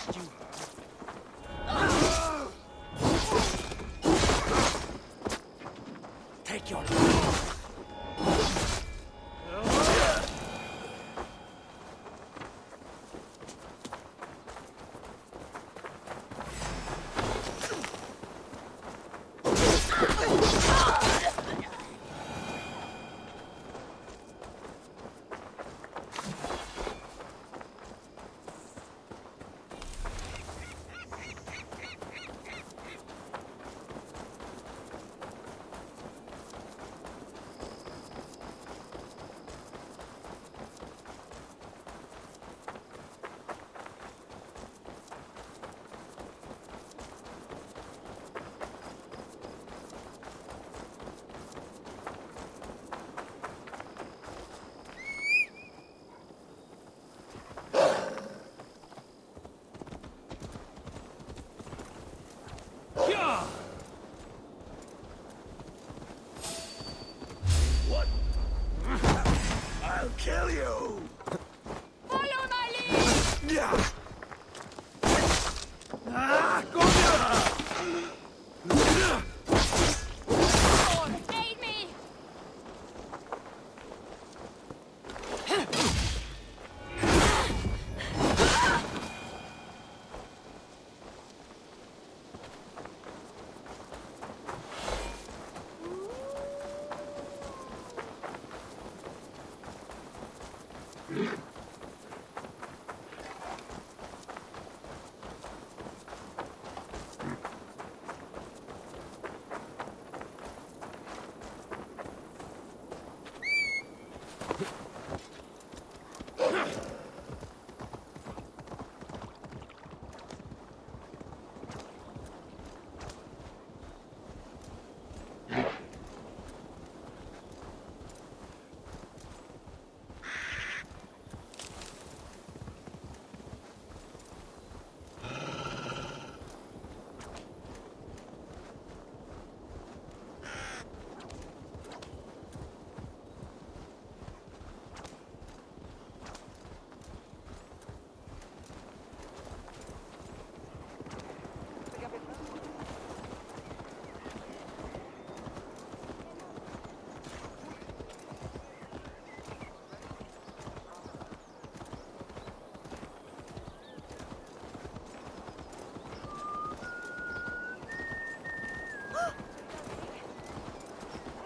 against you. Take your Kill you! Follow my lead! Yeah! Aid me!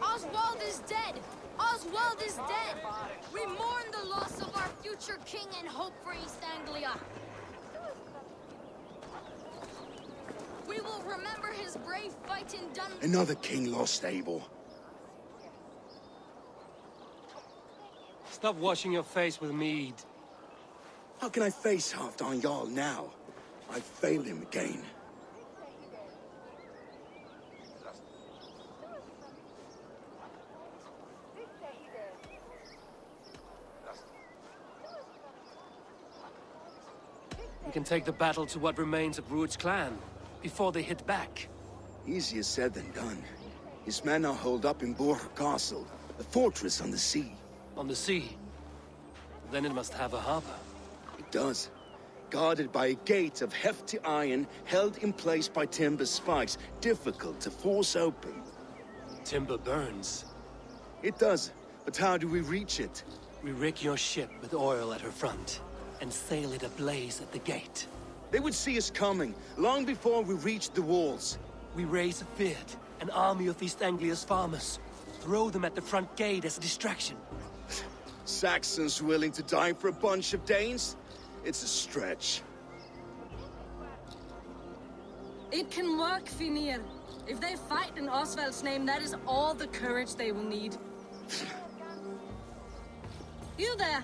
Oswald is dead! Oswald is dead! We mourn the loss of our future king and hope for East Anglia. We will remember his brave fight in Dun... Another king lost, Eivor. Stop washing your face with mead. How can I face Halfdan Jarl now? I failed him again. We can take the battle to what remains of Ruud's clan, before they hit back. Easier said than done. His men are holed up in Borg Castle, a fortress on the sea. On the sea. Then it must have a harbor. It does. Guarded by a gate of hefty iron, held in place by timber spikes, difficult to force open. Timber burns. It does, but how do we reach it? We rig your ship with oil at her front, and sail it ablaze at the gate. They would see us coming, long before we reached the walls. We raise a beard, an army of East Anglia's farmers. Throw them at the front gate as a distraction. Saxons willing to die for a bunch of Danes? It's a stretch. It can work, Finir. If they fight in Oswald's name, that is all the courage they will need. You there!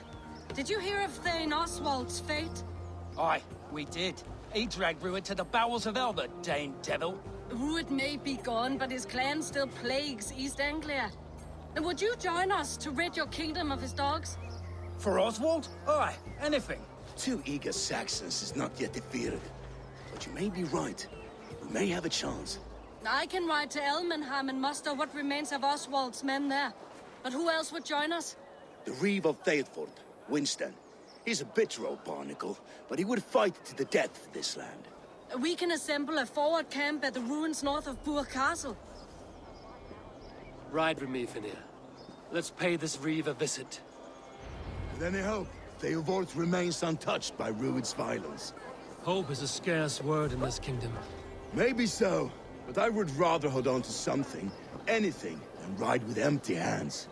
Did you hear of Thane Oswald's fate? Aye, we did. He dragged Ruud to the bowels of Elbert, Dane devil. Ruud may be gone, but his clan still plagues East Anglia. And would you join us to rid your kingdom of his dogs? For Oswald? Aye, anything. 2 eager Saxons is not yet defeated. But you may be right. We may have a chance. I can ride to Elmenham and muster what remains of Oswald's men there. But who else would join us? The Reeve of Thetford, Winston. He's a bitter old barnacle, but he would fight to the death for this land. We can assemble a forward camp at the ruins north of Bur Castle. Ride with me, Finir. Let's pay this reeve a visit. With any hope, Eivor remains untouched by Rued's violence. Hope is a scarce word in this kingdom. Maybe so, but I would rather hold on to something, anything, than ride with empty hands.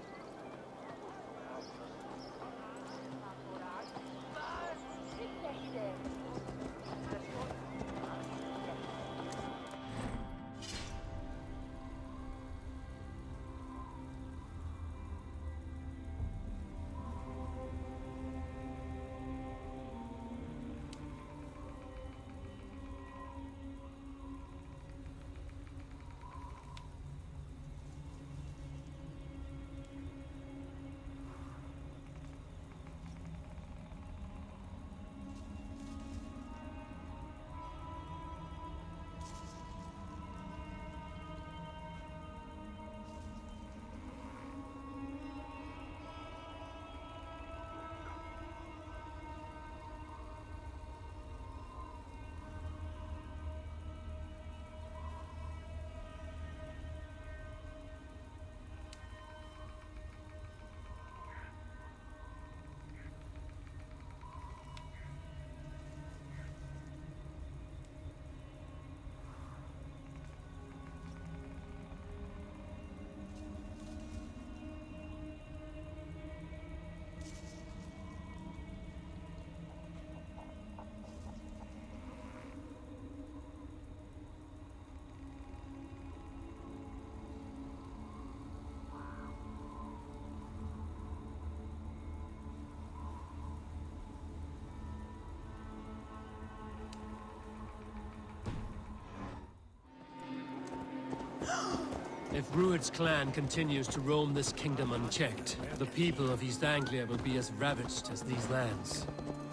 If Rued's clan continues to roam this kingdom unchecked, the people of East Anglia will be as ravaged as these lands.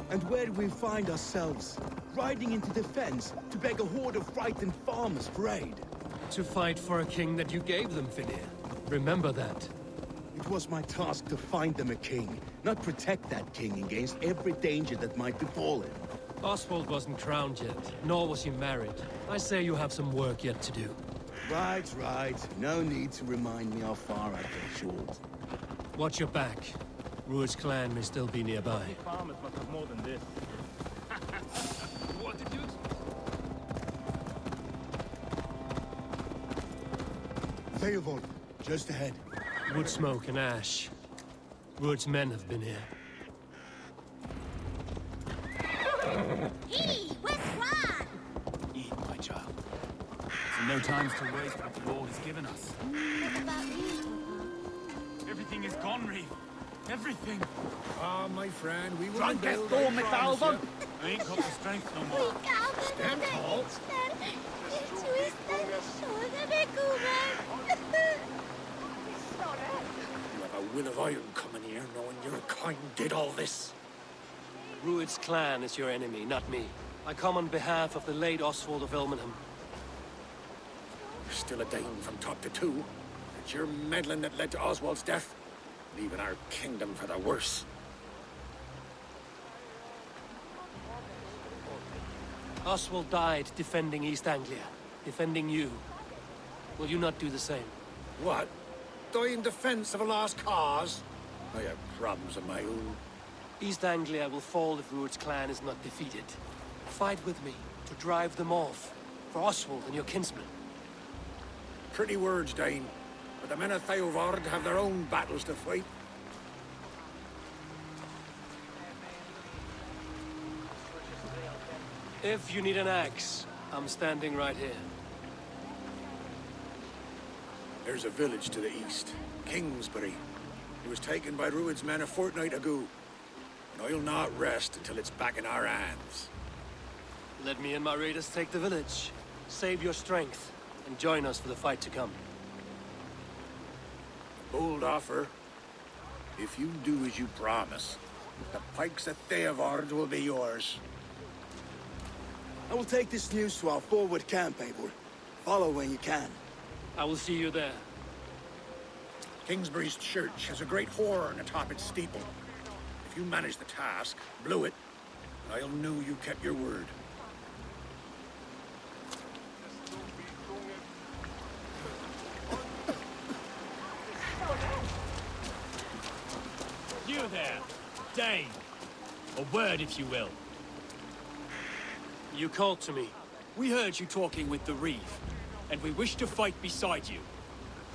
And where do we find ourselves? Riding into defense to beg a horde of frightened farmers for aid. To fight for a king that you gave them, Finir. Remember that. It was my task to find them a king, not protect that king against every danger that might befall him. Oswald wasn't crowned yet, nor was he married. I say you have some work yet to do. Right. No need to remind me how far I fell short. Watch your back. Rued's clan may still be nearby. Farmers must have more than this. What did you expect? Eivor, just ahead. Wood smoke and ash. Rued's men have been here. Hey, where's Ron? Eat, my child. No times to waste what the Lord has given us. What about you? Everything is gone, Reeve. Everything. Ah, my friend, we will Drunk as build, Thor I promise McAlvin. you. I ain't got the strength no more. Stand tall. You have a will of iron coming here, knowing your kind did all this. Rued's clan is your enemy, not me. I come on behalf of the late Oswald of Ilmenham. You're still a Dane from top to two. It's your meddling that led to Oswald's death, leaving our kingdom for the worse. Oswald died defending East Anglia, defending you. Will you not do the same? What? Die in defense of a lost cause? I have problems of my own. East Anglia will fall if Rued's clan is not defeated. Fight with me to drive them off, for Oswald and your kinsmen. Pretty words, Dane. But the men of Theovard have their own battles to fight. If you need an axe, I'm standing right here. There's a village to the east, Kingsbury. It was taken by Rued's men a fortnight ago. And I'll not rest until it's back in our hands. Let me and my raiders take the village. Save your strength, and join us for the fight to come. Bold offer. If you do as you promise, the pikes at Theovard will be yours. I will take this news to our forward camp, Eivor. Follow when you can. I will see you there. Kingsbury's church has a great horn atop its steeple. If you managed the task, blew it, I'll know you kept your word. You there, Dane. A word, if you will. You called to me. We heard you talking with the Reeve, and we wish to fight beside you.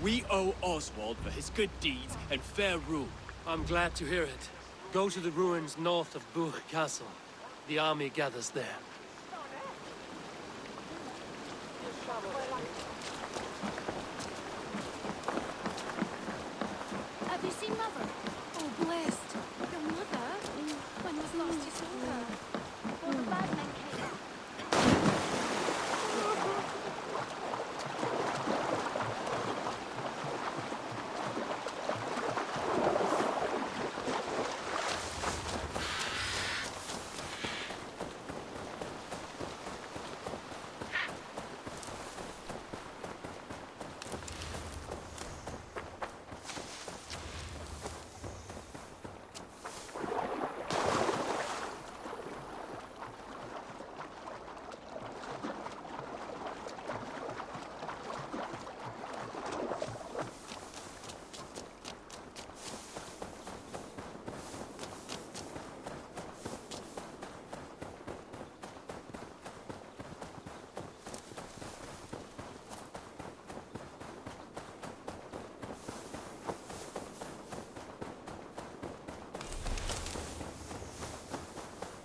We owe Oswald for his good deeds and fair rule. I'm glad to hear it. Go to the ruins north of Buch Castle. The army gathers there. Have you seen Mother? Oh, blessed. Your mother? When was last you saw her? Before the bad men came.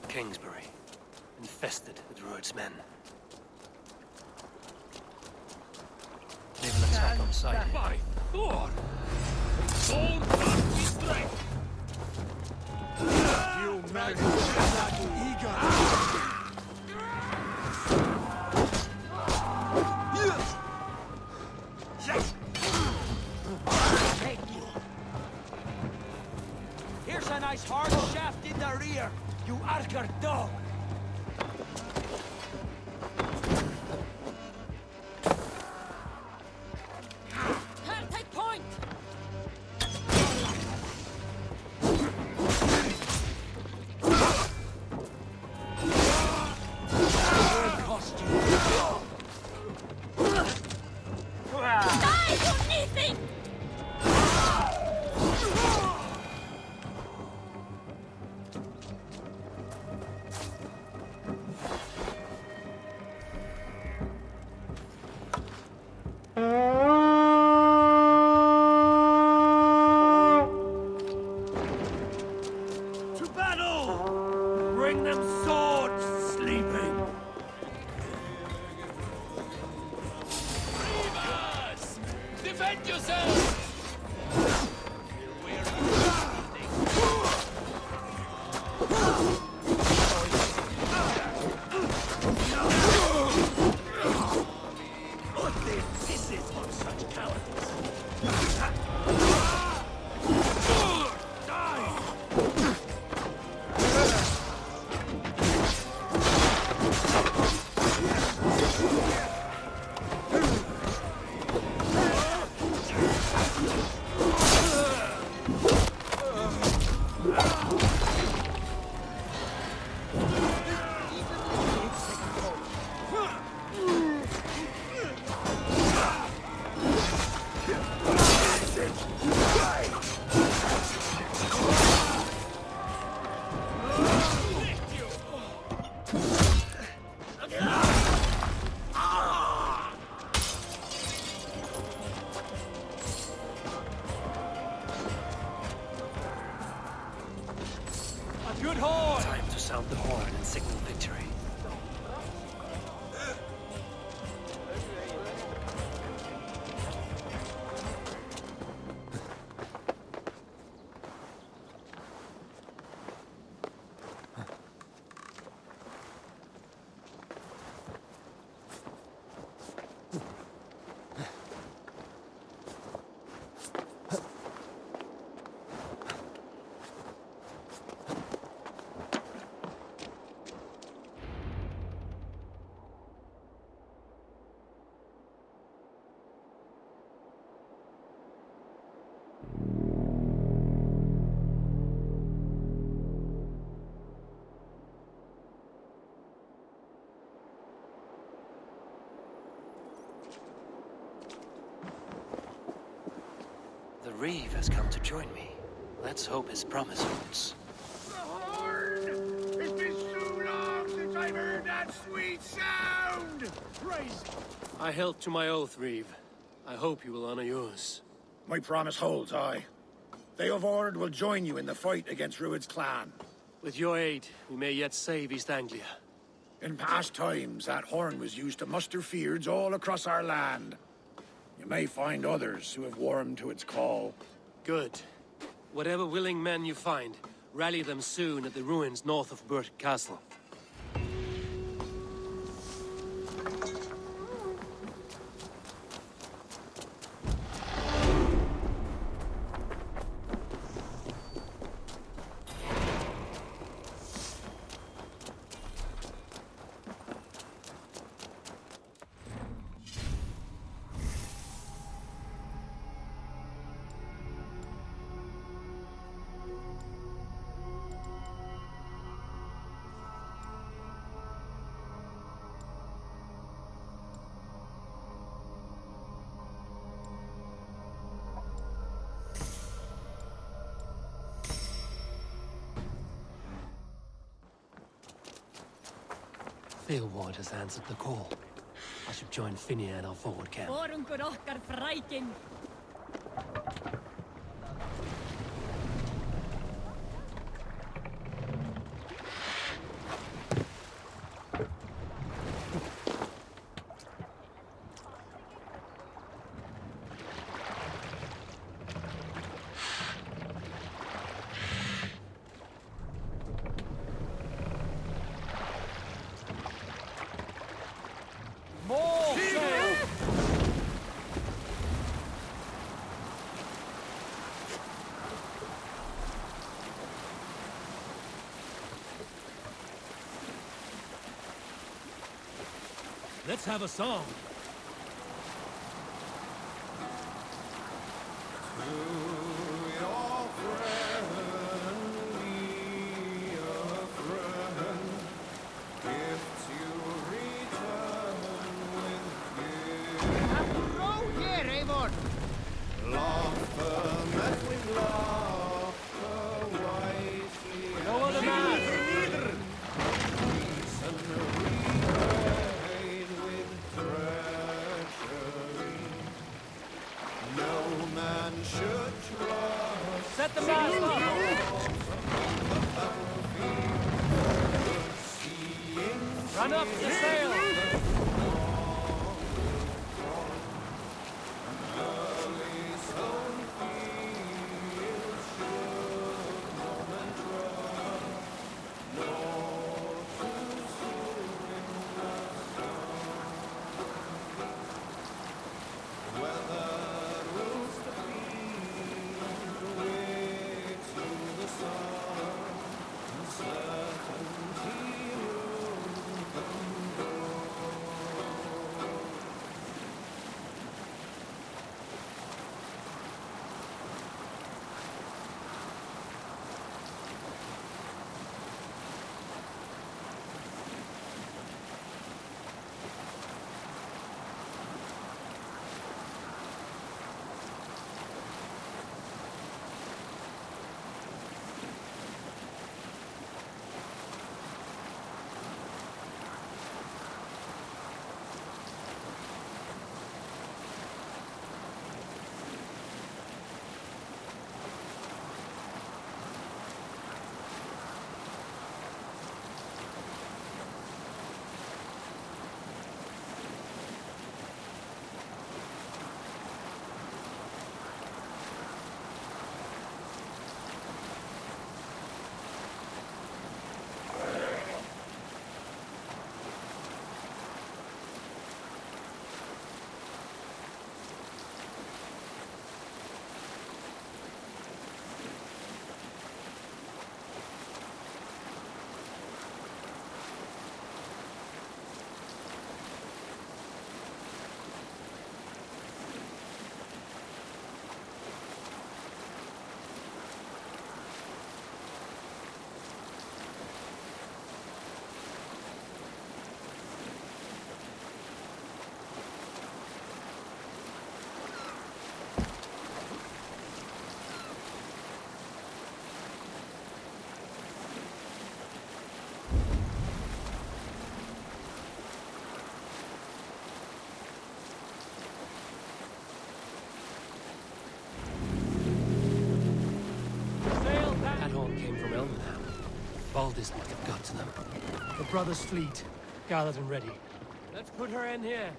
Kingsbury, infested with Druid's men. They've an attack on sight. By Thor! Sword must be strength! You man, that eager! Here's a nice hard shaft in the rear, you Archer dog! Take point! Die, you Nathan! To battle! Bring them swords, sleeping! Reavers! Defend yourselves! What the insistence on such cowardice? A good horn! Time to sound the horn and signal victory. Reeve has come to join me. Let's hope his promise holds. The horn! It's been so long since I've heard that sweet sound! Praise! I held to my oath, Reeve. I hope you will honor yours. My promise holds, aye. Eivor will join you in the fight against Rued's clan. With your aid, we may yet save East Anglia. In past times, that horn was used to muster fyrds all across our land. You may find others who have warmed to its call. Good. Whatever willing men you find, rally them soon at the ruins north of Burt Castle. Eivor has answered the call. I should join Finnia in our forward camp. Let's have a song. Set the mast up! Run up the sail! The brothers' fleet, gathered and ready. Let's put her in here.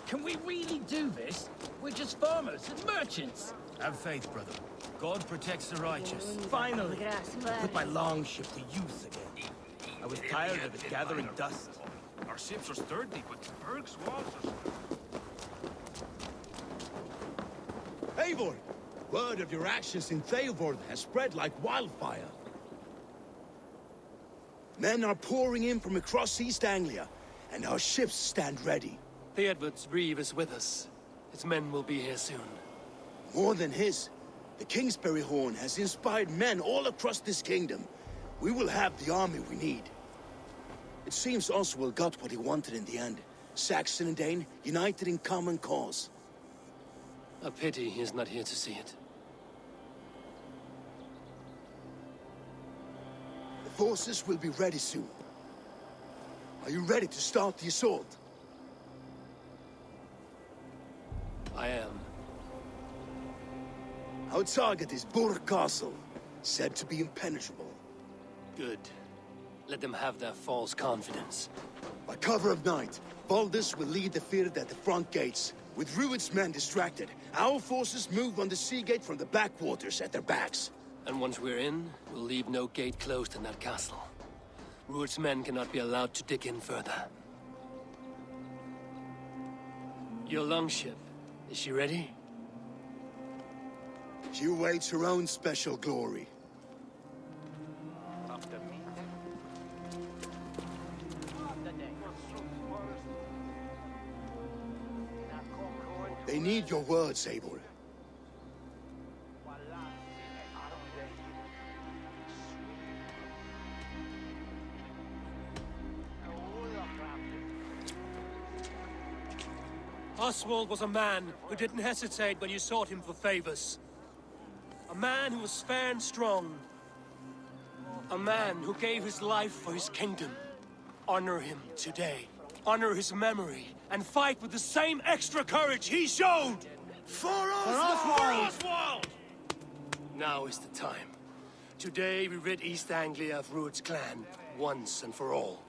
Can we really do this? We're just farmers and merchants. Have faith, brother. God protects the righteous. Finally, put my longship to use again. I was tired of it gathering dust. Our ships are sturdy, but the bergs walls are... Eivor! Word of your actions in Theoborn has spread like wildfire. Men are pouring in from across East Anglia, and our ships stand ready. Theodward's reeve is with us. His men will be here soon. More than his, the Kingsbury Horn has inspired men all across this kingdom. We will have the army we need. It seems Oswald got what he wanted in the end. Saxon and Dane united in common cause. A pity he is not here to see it. The forces will be ready soon. Are you ready to start the assault? I am. Our target is Burg Castle, said to be impenetrable. Good. Let them have their false confidence. By cover of night, Valdis will lead the field at the front gates. With Rued's men distracted, our forces move on the sea gate from the backwaters at their backs. And once we're in, we'll leave no gate closed in that castle. Rued's men cannot be allowed to dig in further. Your longship, is she ready? She awaits her own special glory. They need your words, Eivor. Oswald was a man who didn't hesitate when you sought him for favors. A man who was fair and strong. A man who gave his life for his kingdom. Honor him today. Honor his memory. And fight with the same extra courage he showed! For Oswald! Now is the time. Today we rid East Anglia of Rued's clan, once and for all.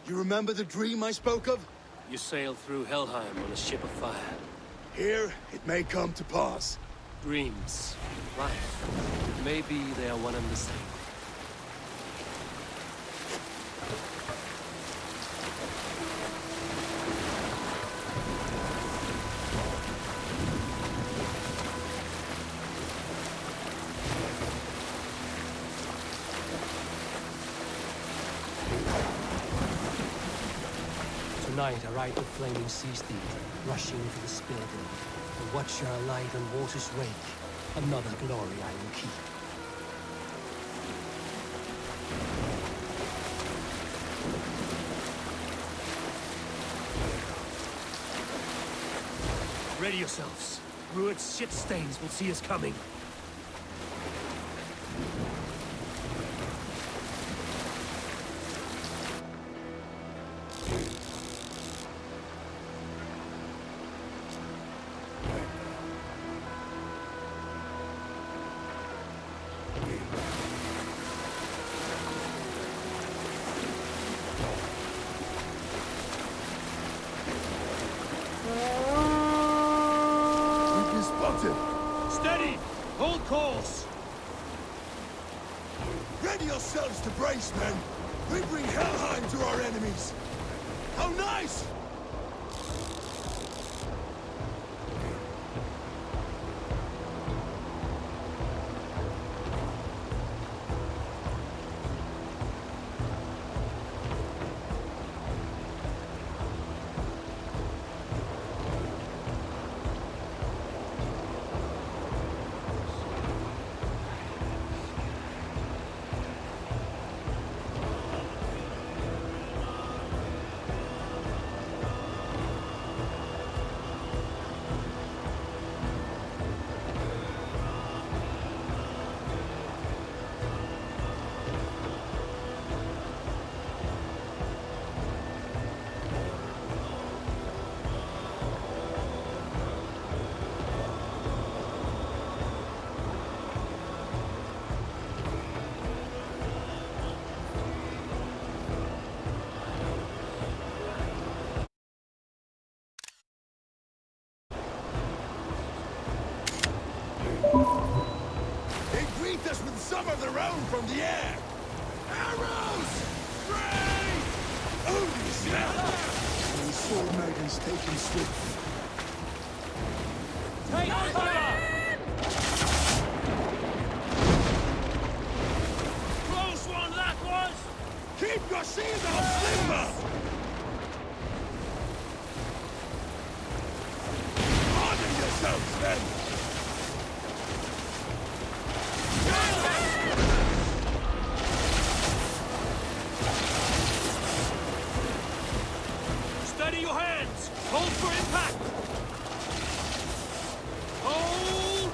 You remember the dream I spoke of? You sailed through Helheim on a ship of fire. Here, it may come to pass. Dreams, life, maybe they are one and the same. Tonight I ride the flaming sea steed, rushing to the Spilgrim. And watch her alight on water's wake. Another glory I will keep. Ready yourselves. Rued's shit stains will see us coming. We've been spotted. Steady! Hold course! Ready yourselves to brace, men. We bring Helheim to our enemies. How nice! They greet us with some of their own from the air. Arrows! Rain! Holy snap! The sword maidens taken swiftly. Take cover! Close one, that was! Keep your shield on slimmer! Harden yourselves, men! Steady your hands! Hold for impact! Hold!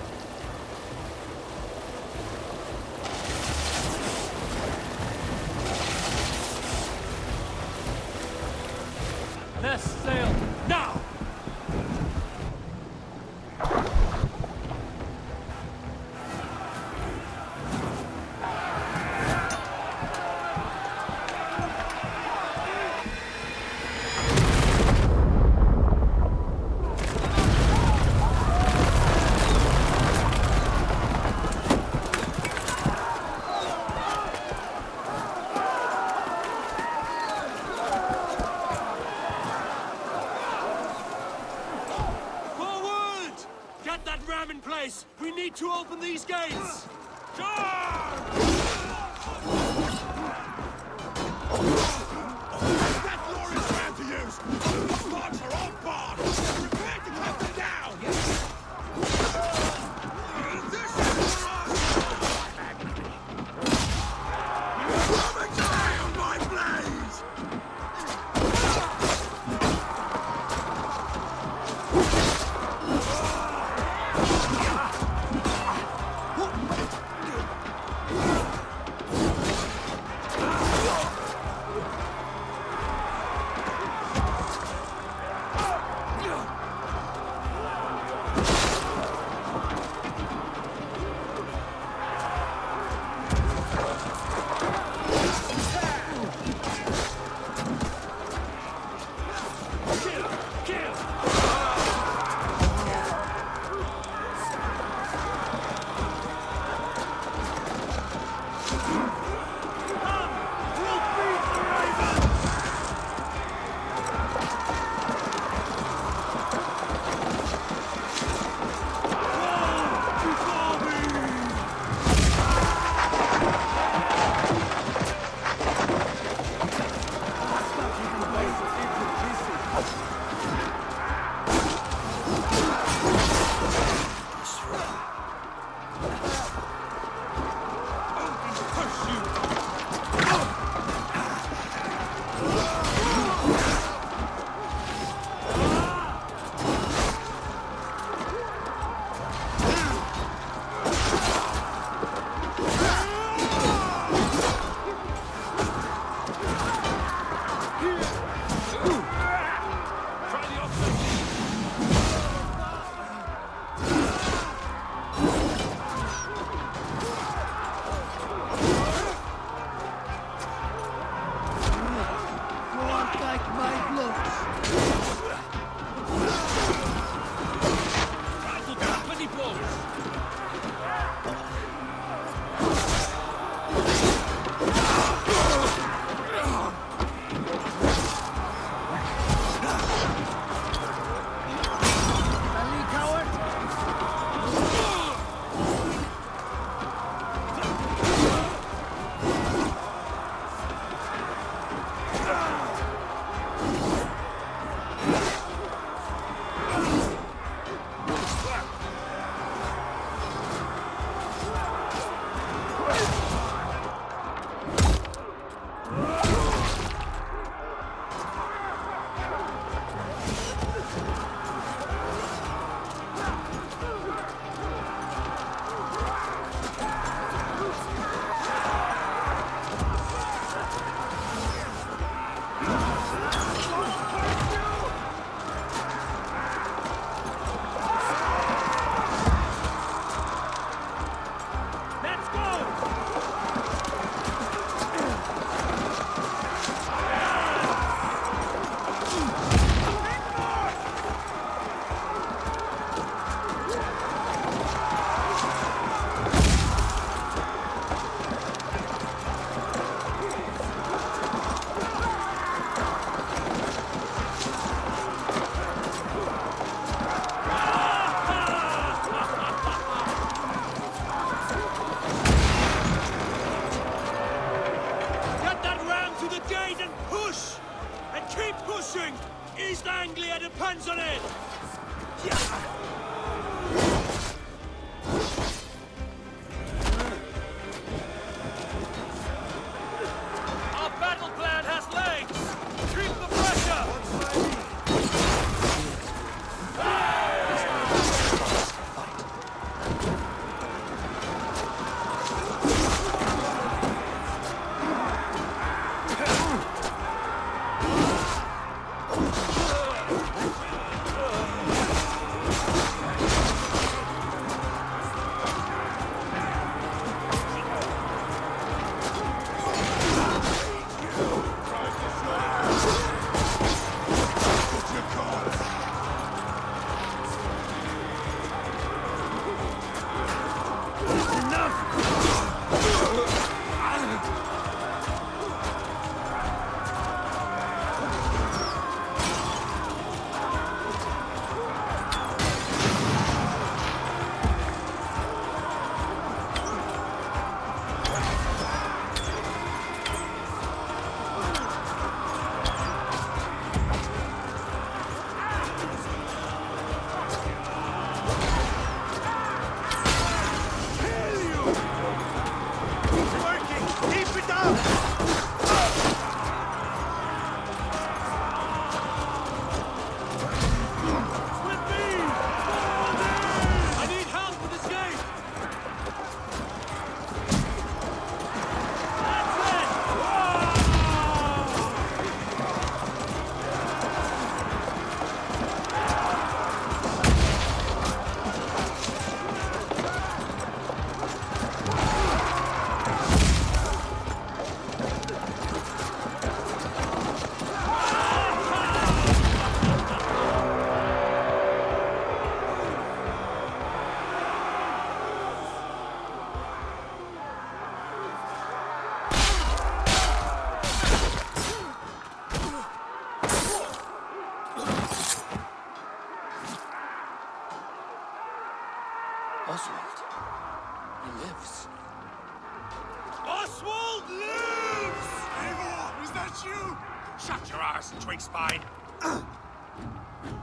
Let's sail now! In place! We need to open these gates! Charge! That glorious ram to use! The sparks are on board! Prepare to cut them down! This is for us! Coming down, my blades! Oswald. He lives. Oswald lives! Eivor, is that you? Shut your arse, twig spine.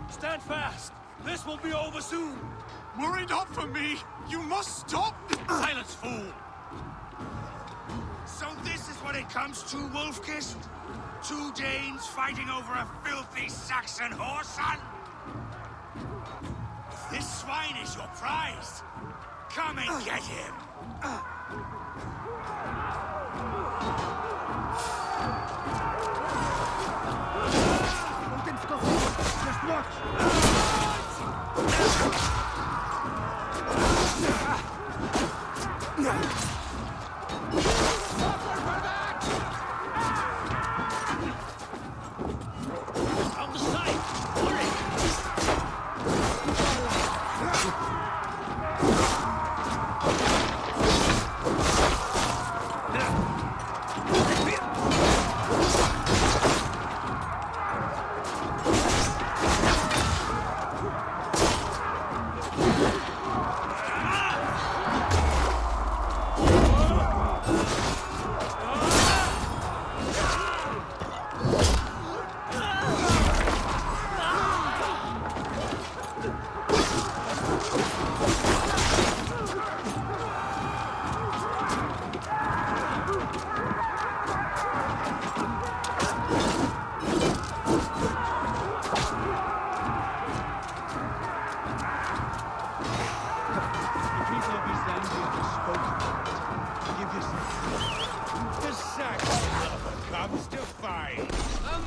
Stand fast. This will be over soon. Worry not for me. You must stop. Silence, fool. So this is what it comes to, Wolfkist? Two Danes fighting over a filthy Saxon whoreson? If this swine is your prize, come and get him. Just watch! On the side! Hurry!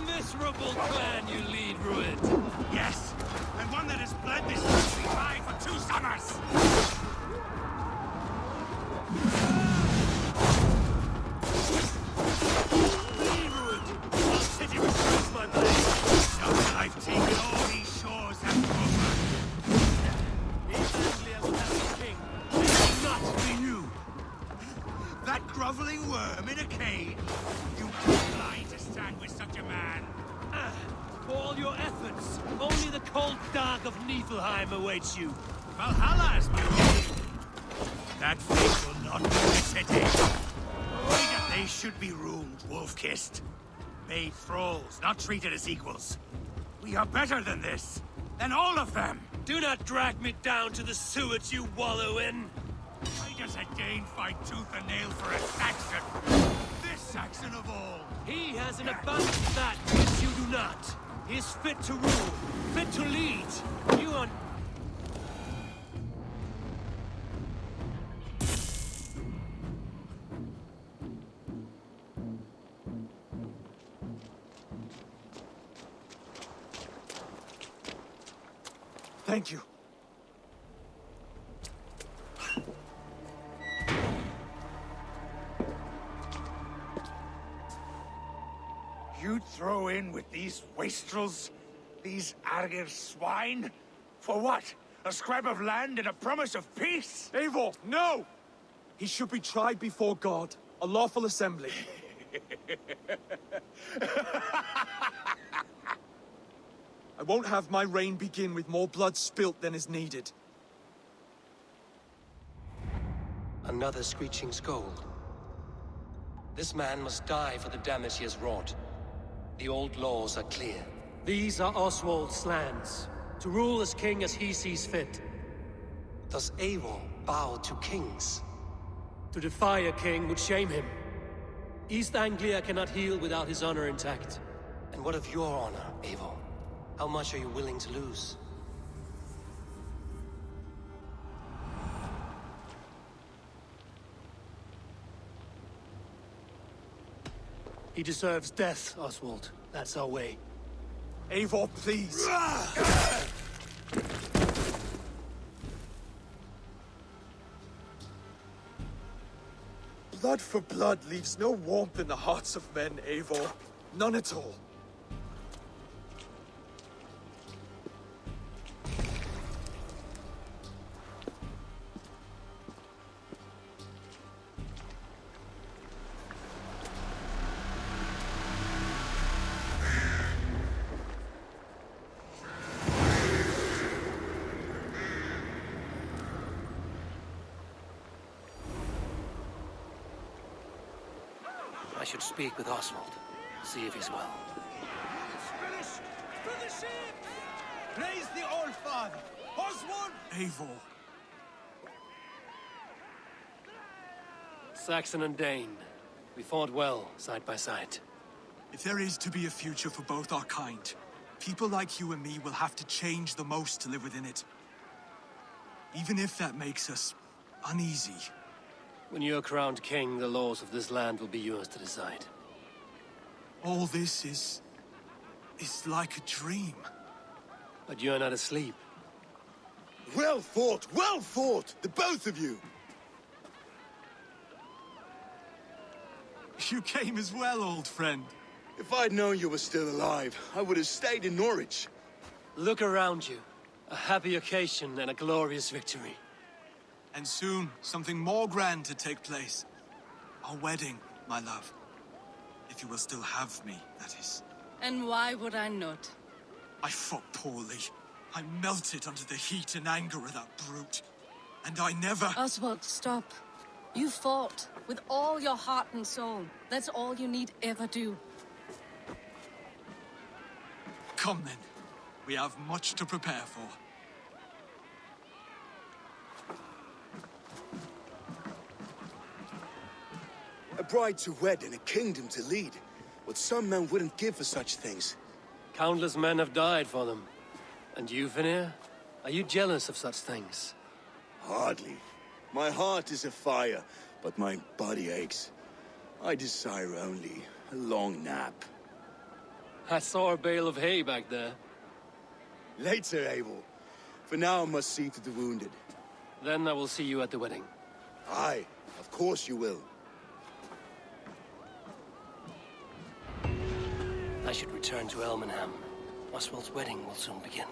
Miserable clan you lead, Ruin. Yes, and one that has bled this country dry for 2 summers. Lead, Ruin. Our city returns my blade. Now that I've taken all these shores and cover. East Anglia will have a king. It will not be you. That groveling worm in a cage. You too blind to stand with such a man. For all your efforts, only the cold dark of Niflheim awaits you. Valhalla is my name. That fate will not be the city. Way that they should be ruined, wolf-kissed. Made thralls, not treated as equals. We are better than this. Than all of them. Do not drag me down to the sewage you wallow in. Why does a Dane fight tooth and nail for a Saxon? This Saxon of all. He has an abundance that which you do not. He is fit to rule, fit to lead. You are... Thank you. You'd throw in with these wastrels? These Argir swine? For what? A scrap of land and a promise of peace? Eivor, no! He should be tried before God, a lawful assembly. I won't have my reign begin with more blood spilt than is needed. Another screeching scold. This man must die for the damage he has wrought. The old laws are clear. These are Oswald's lands, to rule as king as he sees fit. Does Eivor bow to kings? To defy a king would shame him. East Anglia cannot heal without his honor intact. And what of your honor, Eivor? How much are you willing to lose? He deserves death, Oswald. That's our way. Eivor, please! Blood for blood leaves no warmth in the hearts of men, Eivor. None at all. I should speak with Oswald. See if he's well. Finished! To the ship! Praise the Old Father! Oswald! Eivor. Saxon and Dane. We fought well, side by side. If there is to be a future for both our kind, people like you and me will have to change the most to live within it. Even if that makes us uneasy. When you're crowned king, the laws of this land will be yours to decide. All this is like a dream. But you're not asleep. Well fought, the both of you! You came as well, old friend. If I'd known you were still alive, I would have stayed in Norwich. Look around you. A happy occasion and a glorious victory. And soon, something more grand to take place. Our wedding, my love. If you will still have me, that is. And why would I not? I fought poorly. I melted under the heat and anger of that brute. And I never... Oswald, stop. You fought with all your heart and soul. That's all you need ever do. Come then. We have much to prepare for. A bride to wed and a kingdom to lead. What some men wouldn't give for such things. Countless men have died for them. And you, Vanir? Are you jealous of such things? Hardly. My heart is afire, but my body aches. I desire only a long nap. I saw a bale of hay back there. Later, Eivor. For now, I must see to the wounded. Then I will see you at the wedding. Aye, of course you will. I should return to Elmenham. Oswald's wedding will soon begin.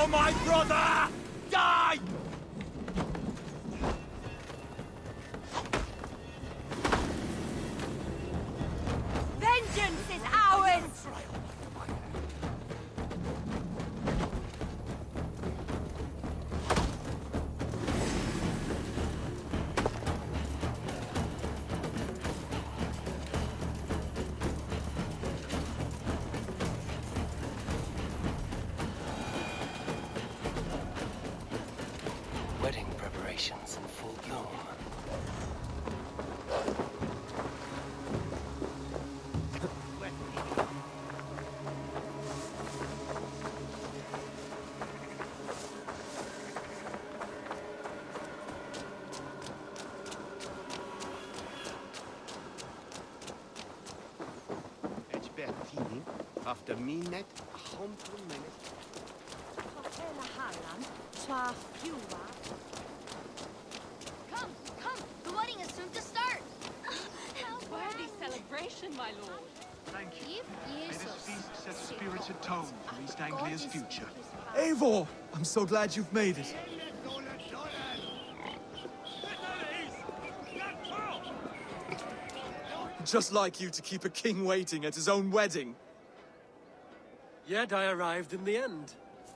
for my brother! Die! Vengeance is ours! Wedding preparations in full bloom. After midnight, a humble minute. Come, come! The wedding is soon to start! Worthy celebration, my lord. Thank you. May this Jesus. feast set a spirited tone for East Anglia's future. Eivor! I'm so glad you've made it. Just like you to keep a king waiting at his own wedding. Yet I arrived in the end.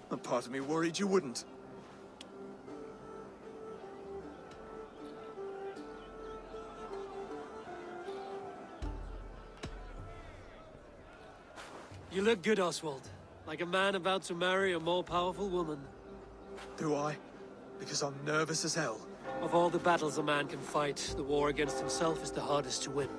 A part of me worried you wouldn't. You look good, Oswald. Like a man about to marry a more powerful woman. Do I? Because I'm nervous as hell. Of all the battles a man can fight, the war against himself is the hardest to win.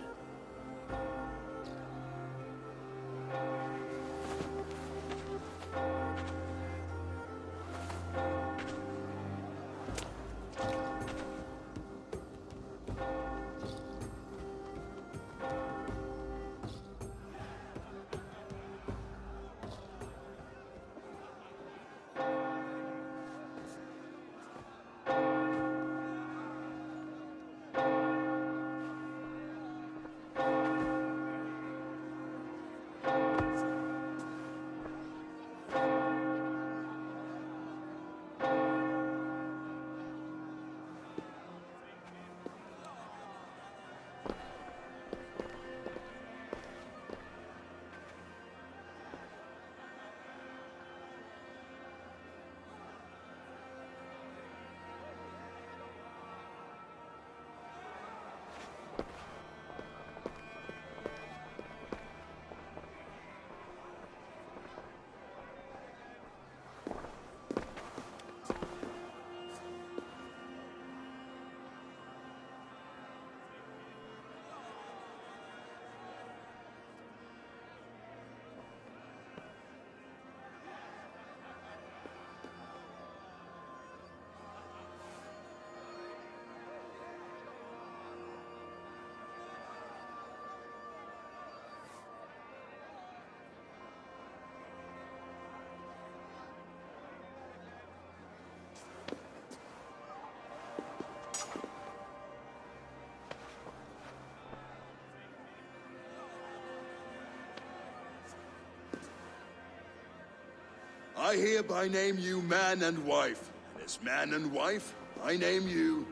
I hereby name you man and wife. And as man and wife, I name you...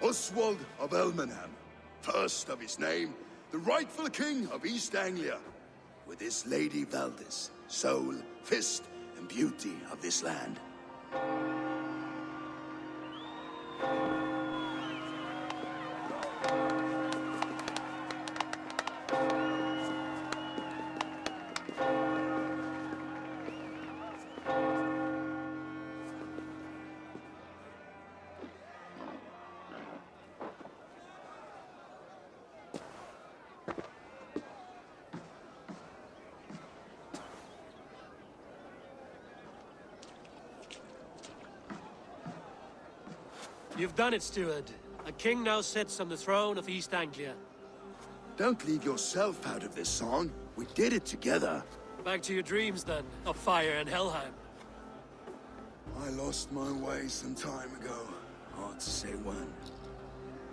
Oswald of Elmenham, first of his name, the rightful king of East Anglia, with his lady Valdis, soul, fist, and beauty of this land. You've done it, steward. A king now sits on the throne of East Anglia. Don't leave yourself out of this song. We did it together. Back to your dreams, then, of fire and Helheim. I lost my way some time ago. Hard to say when.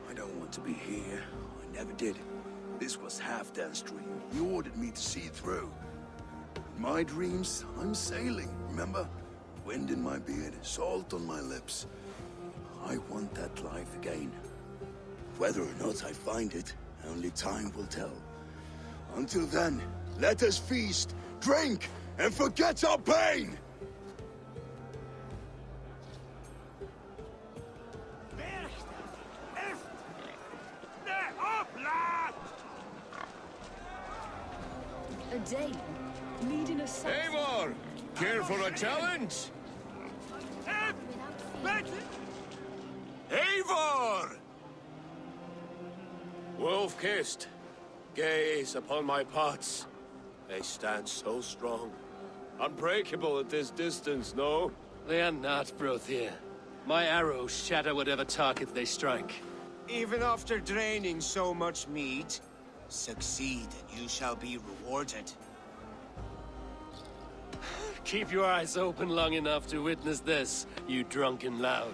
I don't want to be here. I never did. This was Halfdan's dream. He ordered me to see it through. In my dreams, I'm sailing, remember? Wind in my beard, salt on my lips. I want that life again. Whether or not I find it, only time will tell. Until then, let us feast, drink, and forget our pain! A Dane leading a Saxon. Eivor! Care for a challenge? Eivor! Wolf-kissed, gaze upon my parts. They stand so strong. Unbreakable at this distance, no? They are not, Brothier. My arrows shatter whatever target they strike. Even after draining so much meat, succeed and you shall be rewarded. Keep your eyes open long enough to witness this, you drunken lout.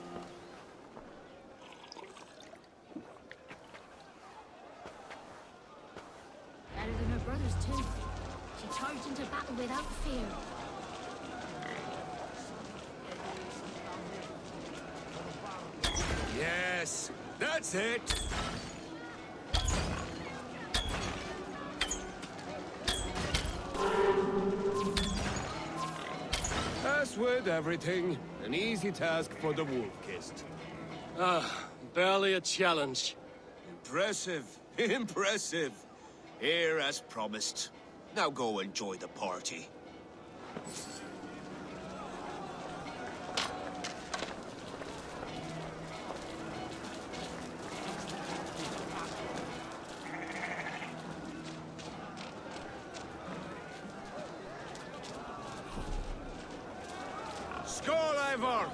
Better than her brothers too. She charged into battle without fear. Yes, that's it! As with everything, an easy task for the wolf-kissed. Barely a challenge. Impressive, impressive. Here as promised. Now go enjoy the party. Skål, Eivor!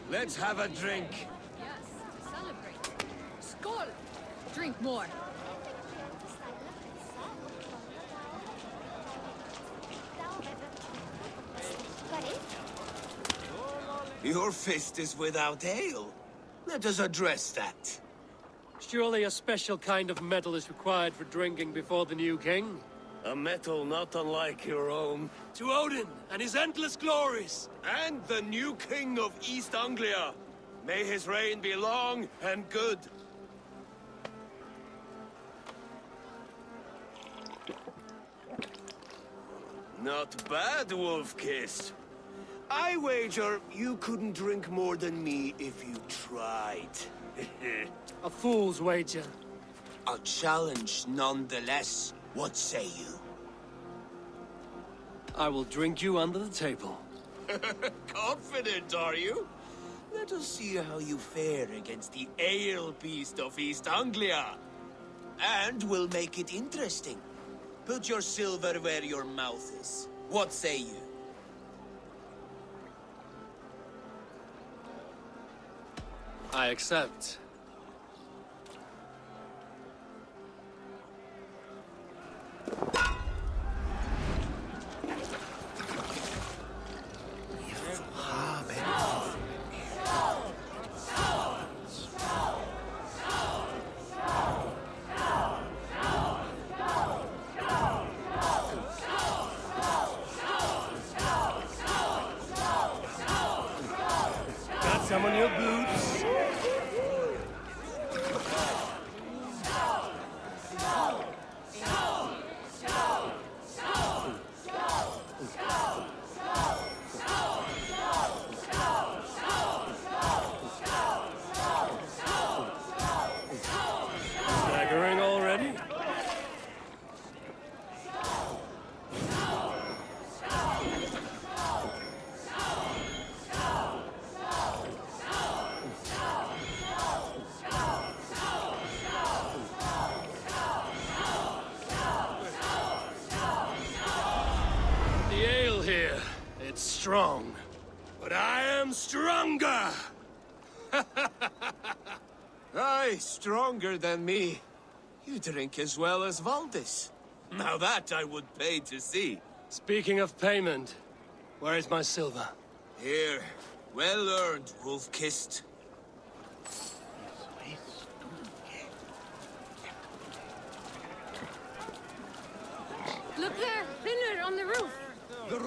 Let's have a drink. Yes, to celebrate. Skål! Drink more. Your fist is without ale. Let us address that. Surely a special kind of metal is required for drinking before the new king? A metal not unlike your own. To Odin and his endless glories! And the new king of East Anglia. May his reign be long and good. Not bad, Wolf-kissed. I wager you couldn't drink more than me if you tried. A fool's wager. A challenge nonetheless. What say you? I will drink you under the table. Confident, are you? Let us see how you fare against the ale beast of East Anglia. And we'll make it interesting. Put your silver where your mouth is. What say you? I accept. Got some on your boots? Staggering already? The ale here, it's strong. But I am stronger! Aye, stronger than me. You drink as well as Valdis. Now that I would pay to see. Speaking of payment, where is my silver? Here, well earned, Wolf-kissed.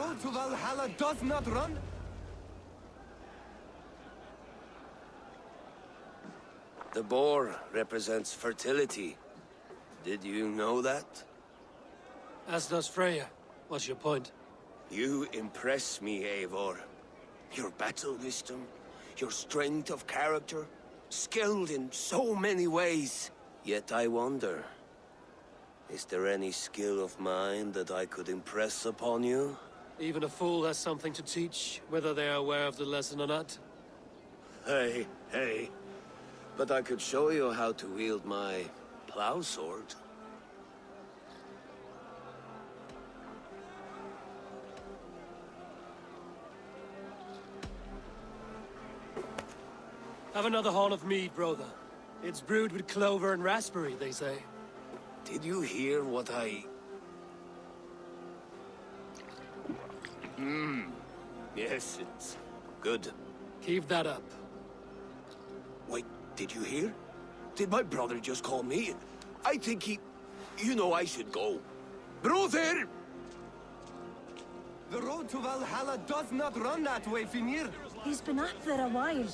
road to Valhalla does not run. The boar represents fertility. Did you know that? As does Freya. What's your point? You impress me, Eivor. Your battle wisdom, your strength of character, skilled in so many ways. Yet I wonder, is there any skill of mine that I could impress upon you? Even a fool has something to teach, whether they are aware of the lesson or not. Hey. But I could show you how to wield my plow sword. Have another horn of mead, brother. It's brewed with clover and raspberry, they say. Did you hear what I... Yes, it's good. Keep that up. Wait, did you hear? Did my brother just call me? I think he... You know I should go. Brother! The road to Valhalla does not run that way, Finir. He's been up there a while.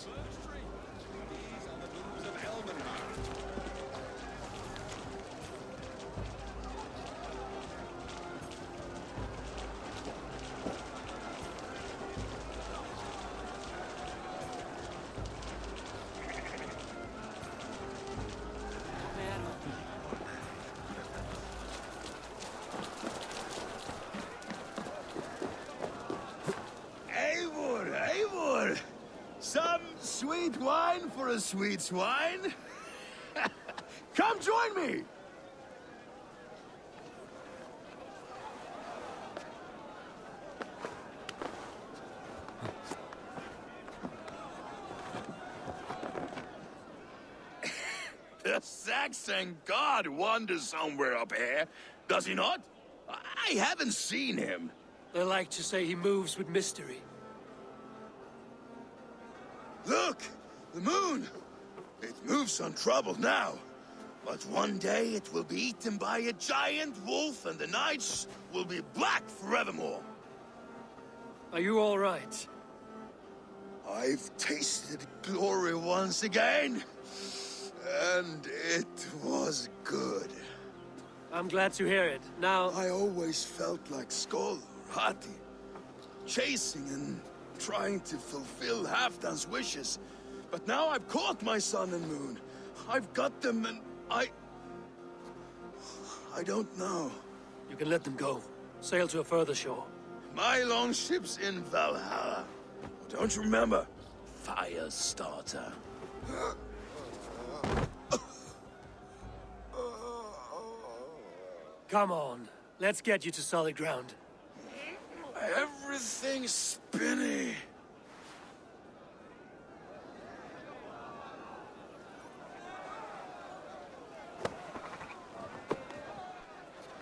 Eivor! Some sweet wine for a sweet swine? Come join me! The Saxon god wanders somewhere up here, does he not? I haven't seen him. They like to say he moves with mystery. Look! The moon! It moves untroubled now. But one day it will be eaten by a giant wolf and the nights will be black forevermore. Are you all right? I've tasted glory once again. And it was good. I'm glad to hear it. Now... I always felt like Skoll, Hati, chasing and trying to fulfill Halfdan's wishes. But now I've caught my sun and moon. I've got them and I don't know. You can let them go. Sail to a further shore. My longship's in Valhalla. Don't you remember? Fire starter. Come on. Let's get you to solid ground. Everything's spinny.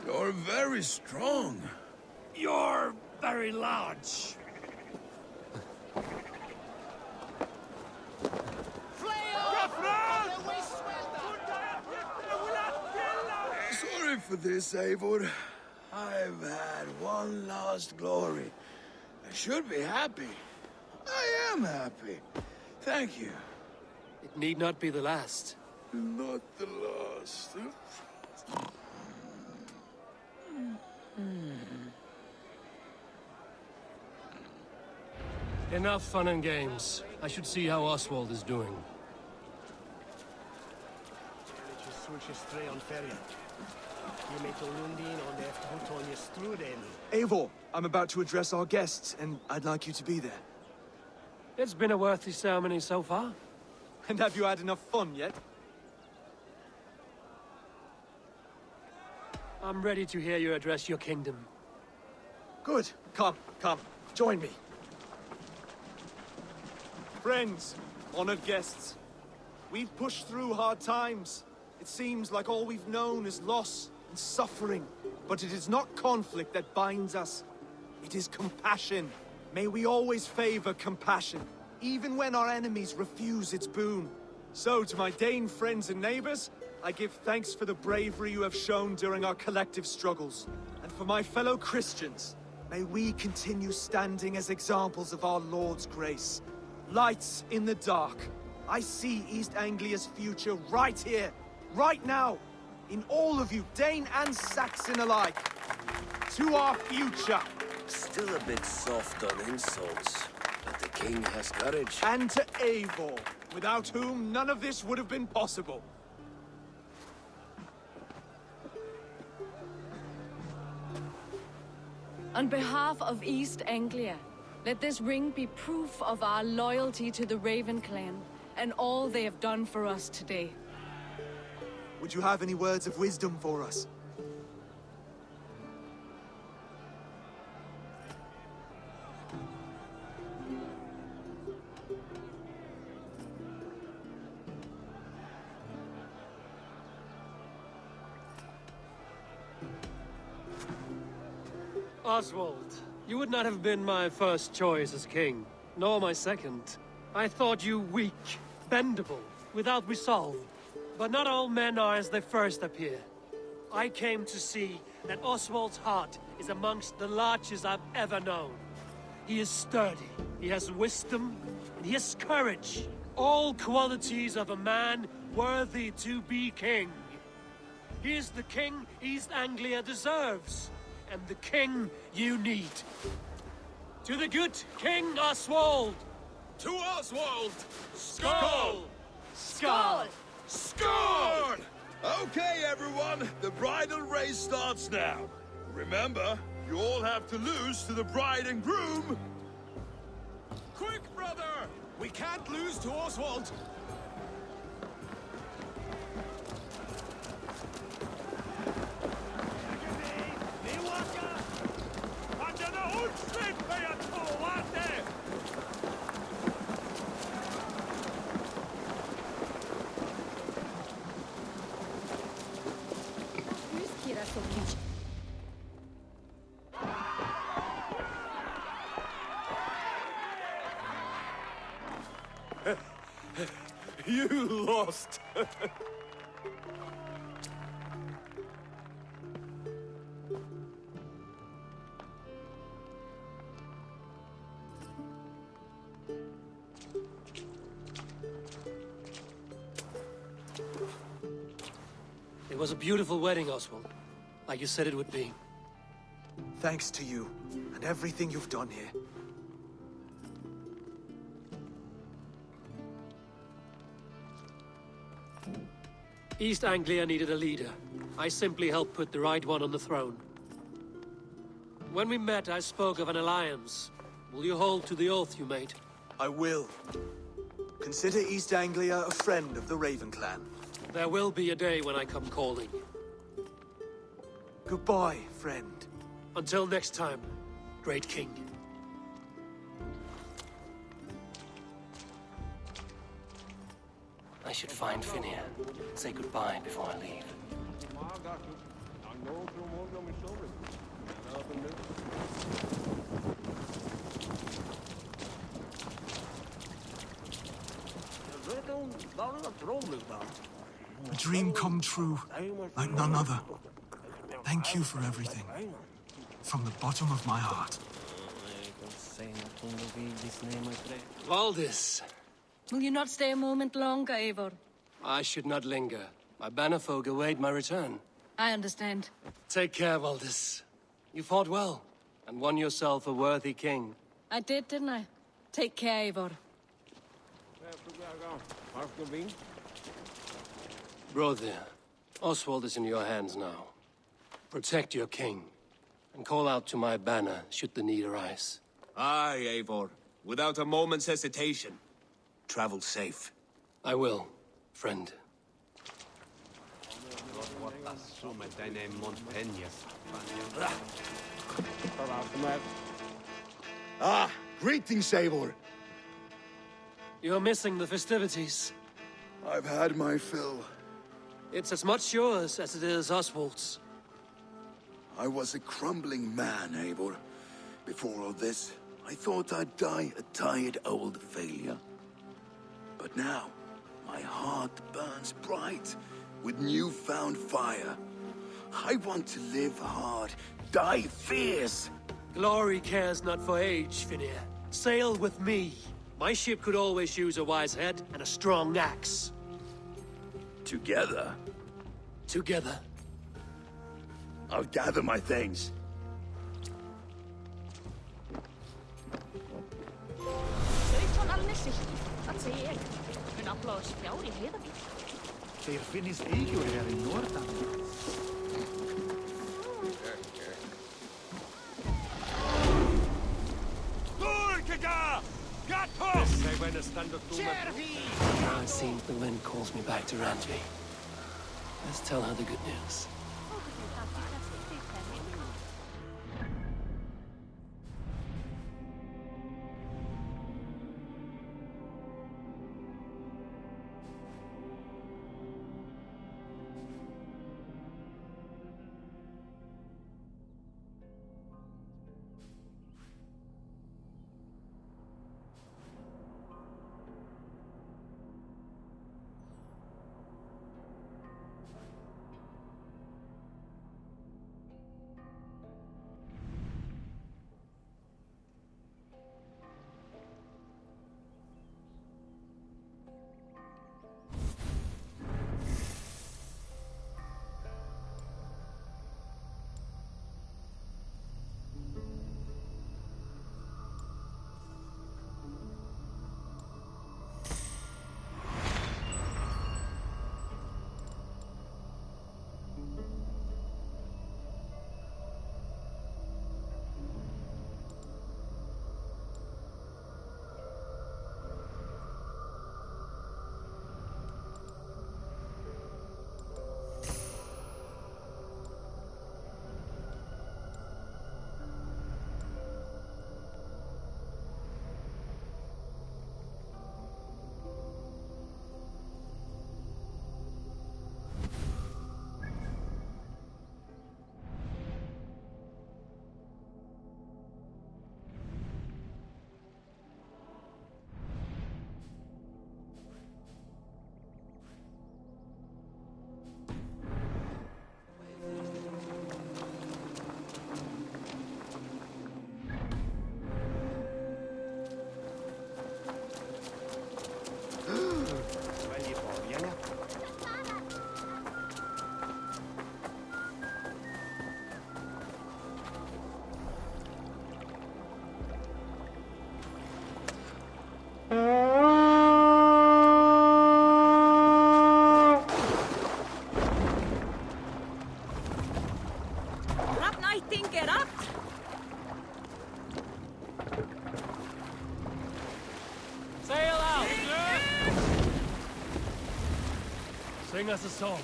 You're very strong. You're very large. Sorry for this, Eivor. I've had one last glory. I should be happy. I am happy. Thank you. It need not be the last. Not the last. Enough fun and games. I should see how Oswald is doing. Eivor, I'm about to address our guests, and I'd like you to be there. It's been a worthy ceremony so far. And have you had enough fun yet? I'm ready to hear you address your kingdom. Good. Come, join me. Friends, honored guests, we've pushed through hard times. It seems like all we've known is loss and suffering. But it is not conflict that binds us. It is compassion. May we always favor compassion, even when our enemies refuse its boon. So, to my Dane friends and neighbors, I give thanks for the bravery you have shown during our collective struggles. And for my fellow Christians, May we continue standing as examples of our Lord's grace. Lights in the dark. I see East Anglia's future right here, right now. In all of you, Dane and Saxon alike. To our future. Still a bit soft on insults, but the king has courage. And to Eivor, without whom none of this would have been possible. On behalf of East Anglia, let this ring be proof of our loyalty to the Raven clan and all they have done for us today. Would you have any words of wisdom for us? Oswald, you would not have been my first choice as king, nor my second. I thought you weak, bendable, without resolve. But not all men are as they first appear. I came to see that Oswald's heart is amongst the largest I've ever known. He is sturdy, he has wisdom, and he has courage. All qualities of a man worthy to be king. He is the king East Anglia deserves, and the king you need. To the good King Oswald! To Oswald! Skull! Skull! Skull! Okay, everyone, the bridal race starts now. Remember, you all have to lose to the bride and groom. Quick, brother! We can't lose to Oswald! You lost! It was a beautiful wedding, Oswald. Like you said it would be. Thanks to you, and everything you've done here. East Anglia needed a leader. I simply helped put the right one on the throne. When we met, I spoke of an alliance. Will you hold to the oath you made? I will. Consider East Anglia a friend of the Raven clan. There will be a day when I come calling. Goodbye, friend. Until next time, Great King. I should find Finnear. Say goodbye before I leave. A dream come true, like none other. Thank you for everything. From the bottom of my heart. Valdis. Will you not stay a moment longer, Eivor? I should not linger. My banner folk await my return. I understand. Take care, Valdis. You fought well, and won yourself a worthy king. I did, didn't I? Take care, Eivor. Brother, Oswald is in your hands now. Protect your king, and call out to my banner should the need arise. Aye, Eivor. Without a moment's hesitation. Travel safe. I will, friend. Ah, greetings, Eivor. You're missing the festivities. I've had my fill. It's as much yours as it is Oswald's. I was a crumbling man, Eivor. Before all this, I thought I'd die a tired old failure. But now, my heart burns bright with newfound fire. I want to live hard, die fierce, Glory cares not for age, Finir. Sail with me. My ship could always use a wise head and a strong axe. Together? Together. I'll gather my things. Sautján alnissir. Það segi ég. Mun afla oss fjár í heiðabíl. Þeir finnist Eivor er í Northumbria. Now it seems the wind calls me back to Randvi. Let's tell her the good news. Sing us a song.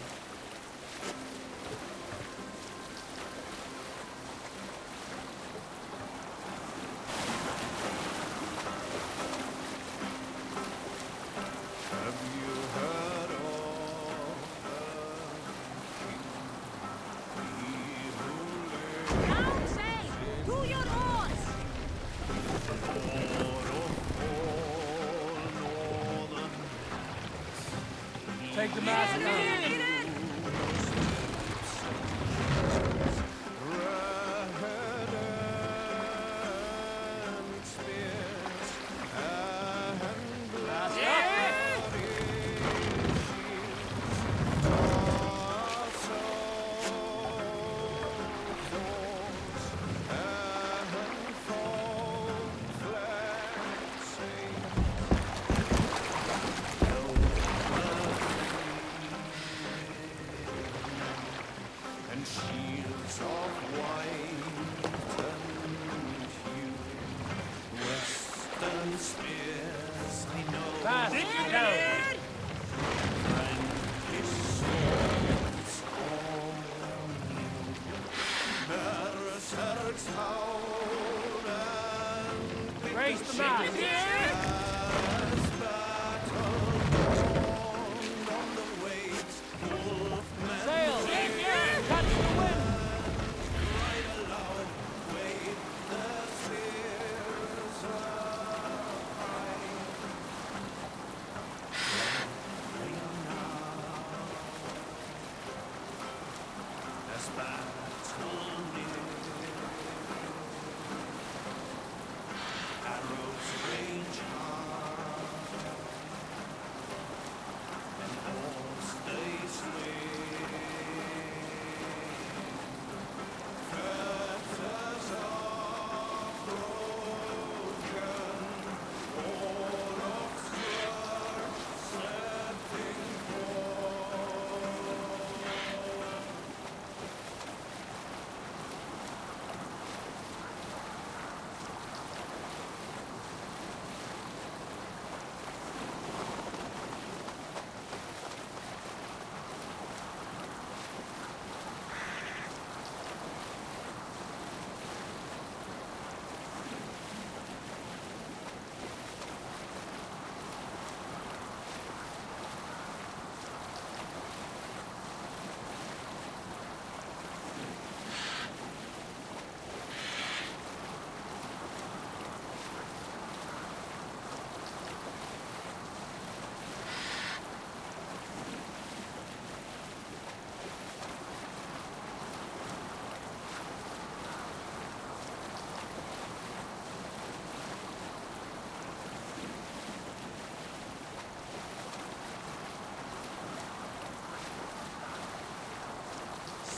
Take the mask down. Raise the mast! Sail! Catch the wind!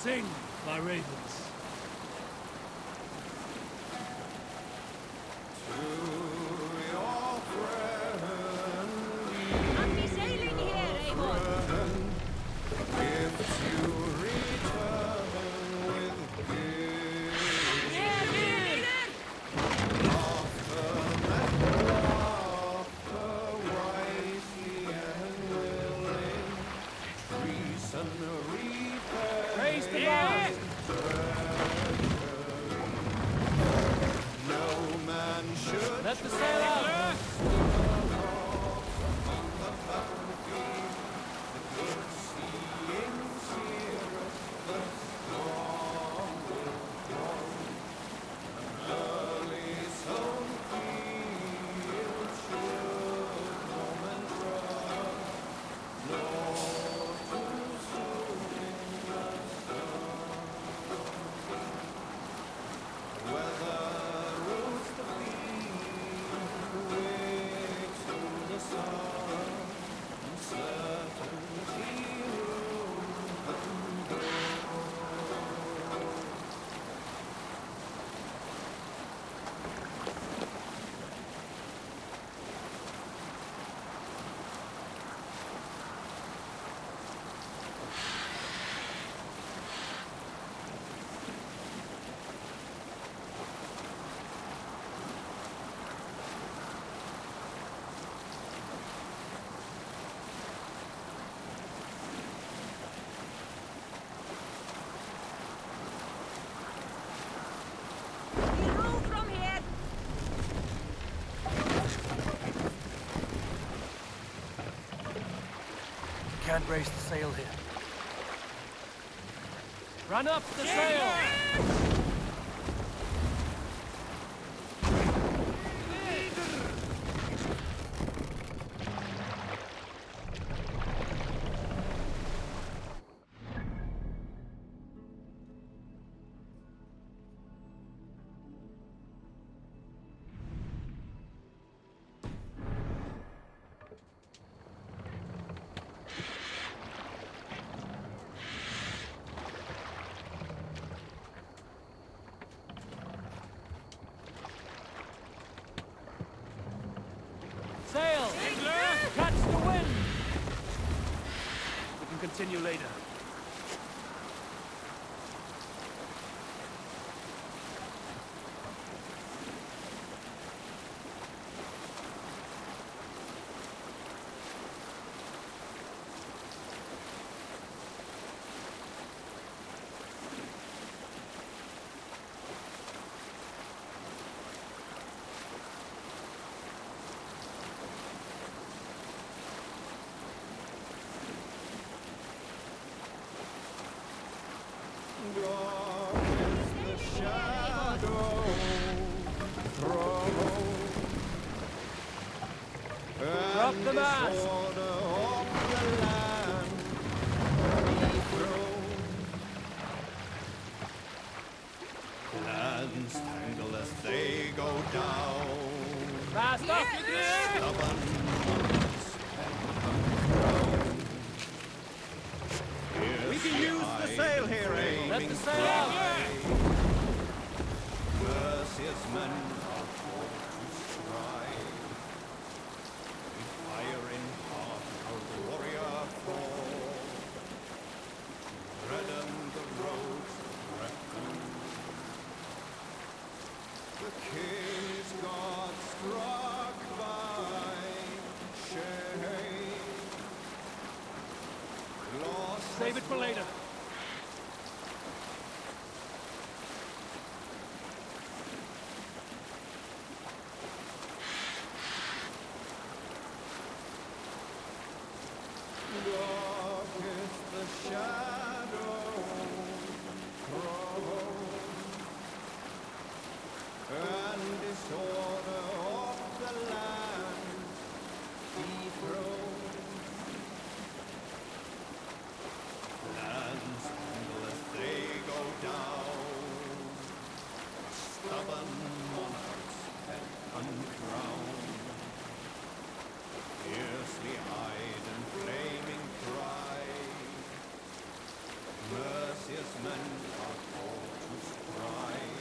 Sing, my ravens. Aren't we sailing here, Eivor? Raise the mast! Let the sail out! Can't raise the sail here. Run up the sail! Sail! Catch the wind! We can continue later. Drop the mast! Lands tangle as they go down. Mast up! We can use the sail here, Eivor. Let the sail out! Mercia's men are called to strive. With fire in heart, our warrior fall. Redden the roads of Brecon. The king's God struck by shame. Lost Save it for later. Northmen are called to strive.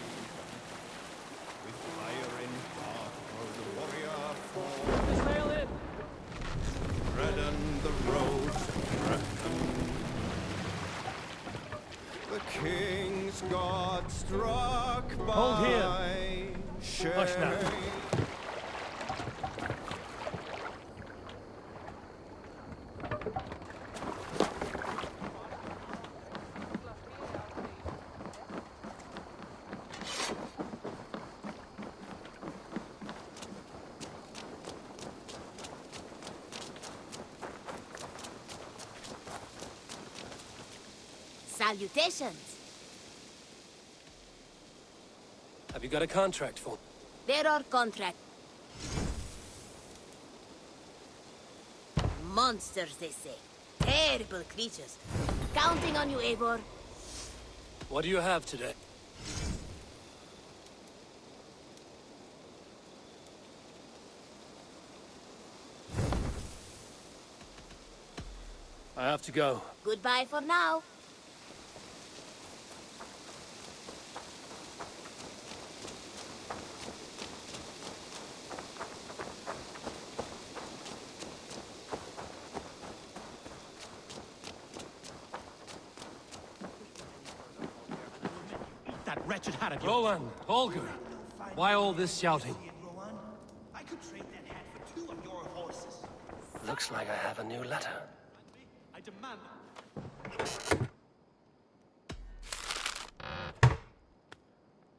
With fire in heart for the warrior fall. Sail in! Redden the road to Brecon. The king's god struck by. Hold here. Hush now. Salutations. Have you got a contract for? There are contracts. Monsters, they say. Terrible creatures. Counting on you, Eivor. What do you have today? I have to go. Goodbye for now. That wretched hat of yours. Rowan, Holger, why all this shouting? I could trade that hat for 2 of your horses. Looks like I have a new letter. I demand...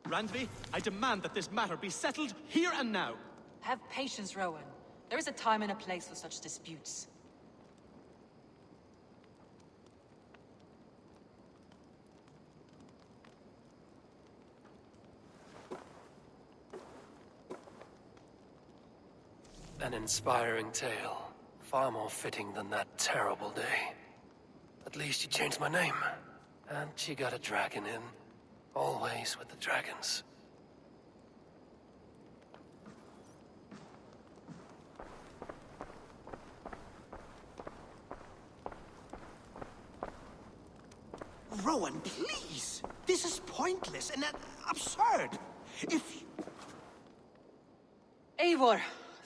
Randvi, I demand that this matter be settled here and now. Have patience, Rowan. There is a time and a place for such disputes. An inspiring tale. Far more fitting than that terrible day. At least you changed my name. And she got a dragon in. Always with the dragons. Rowan, please! This is pointless and absurd. If... Eivor,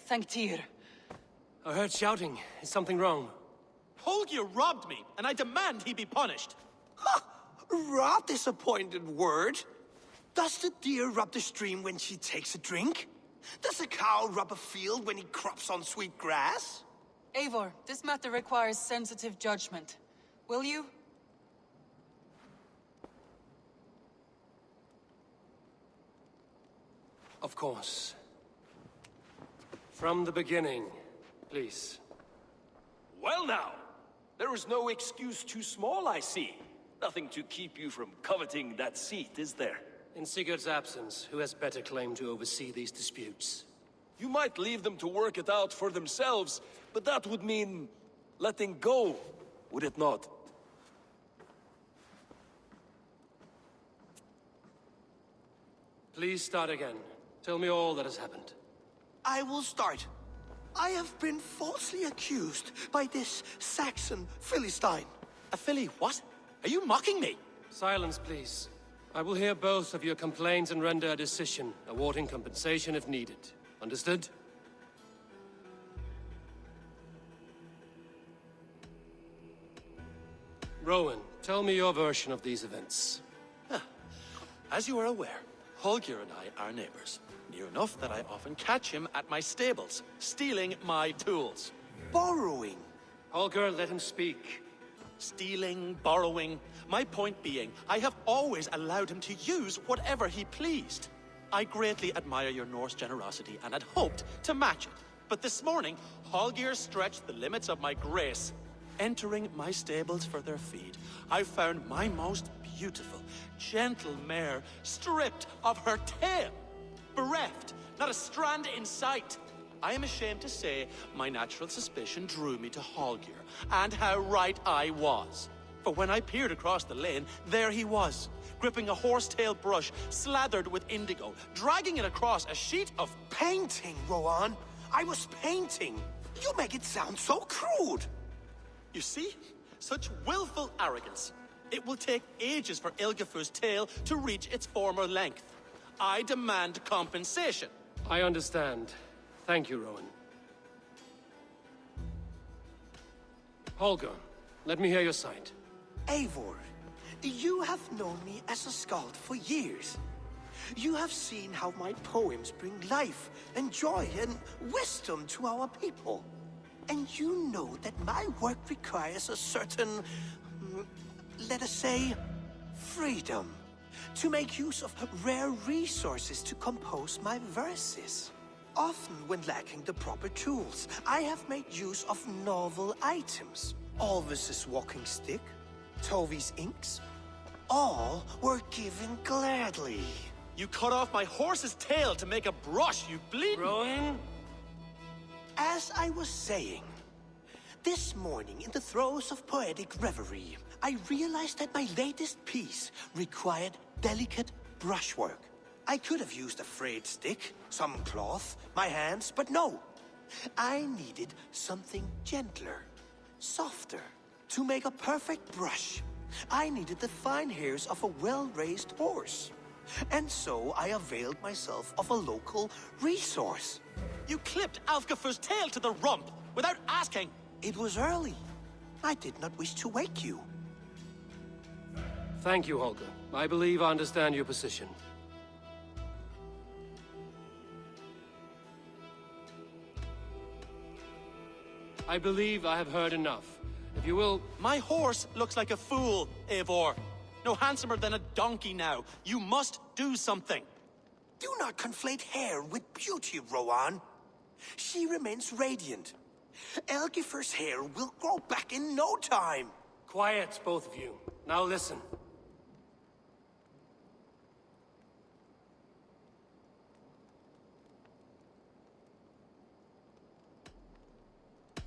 thank Tyr. I heard shouting. Is something wrong? Holger robbed me, and I demand he be punished. Ha! Right disappointed word. Does the deer rub the stream when she takes a drink? Does a cow rub a field when he crops on sweet grass? Eivor, this matter requires sensitive judgment. Will you? Of course. From the beginning, please. Well now, there is no excuse too small, I see. Nothing to keep you from coveting that seat, is there? In Sigurd's absence, who has better claim to oversee these disputes? You might leave them to work it out for themselves, but that would mean letting go, would it not? Please start again. Tell me all that has happened. I will start. I have been falsely accused by this Saxon Philistine. A Philly what? Are you mocking me? Silence, please. I will hear both of your complaints and render a decision, awarding compensation if needed. Understood? Rowan, tell me your version of these events. As you are aware, Holger and I are neighbors. Near enough that I often catch him at my stables, stealing my tools. Borrowing. Holger, let him speak. Stealing, borrowing. My point being, I have always allowed him to use whatever he pleased. I greatly admire your Norse generosity and had hoped to match it. But this morning, Holger stretched the limits of my grace. Entering my stables for their feed, I found my most beautiful, gentle mare stripped of her tail. Bereft, not a strand in sight. I am ashamed to say my natural suspicion drew me to Holger, and how right I was. For when I peered across the lane, there he was, gripping a horsetail brush slathered with indigo, dragging it across a sheet of painting, Rowan. I was painting. You make it sound so crude. You see? Such willful arrogance. It will take ages for Ilgafur's tail to reach its former length. I demand compensation. I understand. Thank you, Rowan. Holger, let me hear your side. Eivor, you have known me as a skald for years. You have seen how my poems bring life and joy and wisdom to our people. And you know that my work requires a certain, let us say, freedom to make use of rare resources to compose my verses. Often when lacking the proper tools, I have made use of novel items. Alvis's walking stick, Tovi's inks, all were given gladly. You cut off my horse's tail to make a brush, you bleed. Rowan? As I was saying, this morning in the throes of poetic reverie, I realized that my latest piece required delicate brushwork. I could have used a frayed stick, some cloth, my hands, but no. I needed something gentler, softer. To make a perfect brush, I needed the fine hairs of a well-raised horse. And so I availed myself of a local resource. You clipped Alfgafur's tail to the rump without asking. It was early. I did not wish to wake you. Thank you, Holger. I believe I understand your position. I believe I have heard enough. If you will... My horse looks like a fool, Eivor. No handsomer than a donkey now. You must do something. Do not conflate hair with beauty, Rowan. She remains radiant. Elgifur's hair will grow back in no time. Quiet, both of you. Now listen.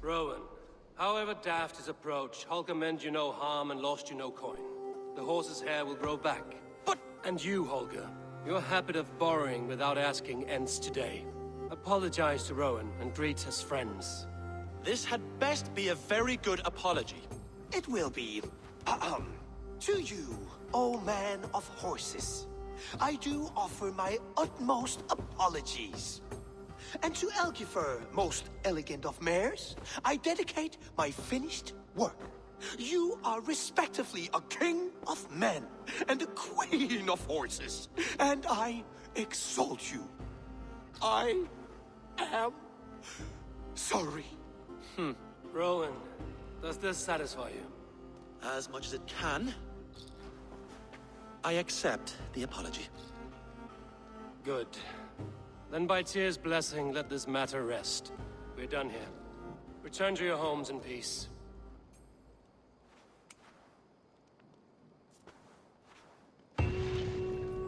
Rowan, however daft his approach, Holger meant you no harm and lost you no coin. The horse's hair will grow back. But... And you, Holger, your habit of borrowing without asking ends today. Apologize to Rowan and greet his friends. This had best be a very good apology. It will be. To you, O man of horses, I do offer my utmost apologies. And to Elgifur, most elegant of mares, I dedicate my finished work. You are respectively a king of men and a queen of horses, and I exalt you. I am sorry. Rowan, does this satisfy you? As much as it can. I accept the apology. Good. Then by Tyr's blessing, let this matter rest. We're done here. Return to your homes in peace.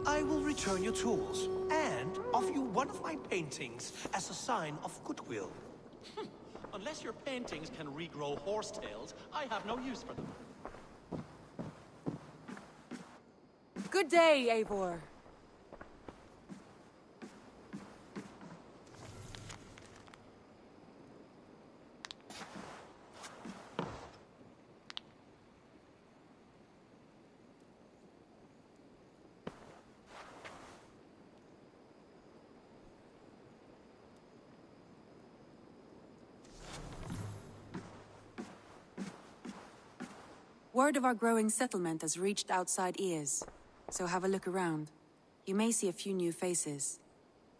I will return your tools, and offer you one of my paintings as a sign of goodwill. Unless your paintings can regrow horsetails, I have no use for them. Good day, Eivor. Word of our growing settlement has reached outside ears, so have a look around. You may see a few new faces.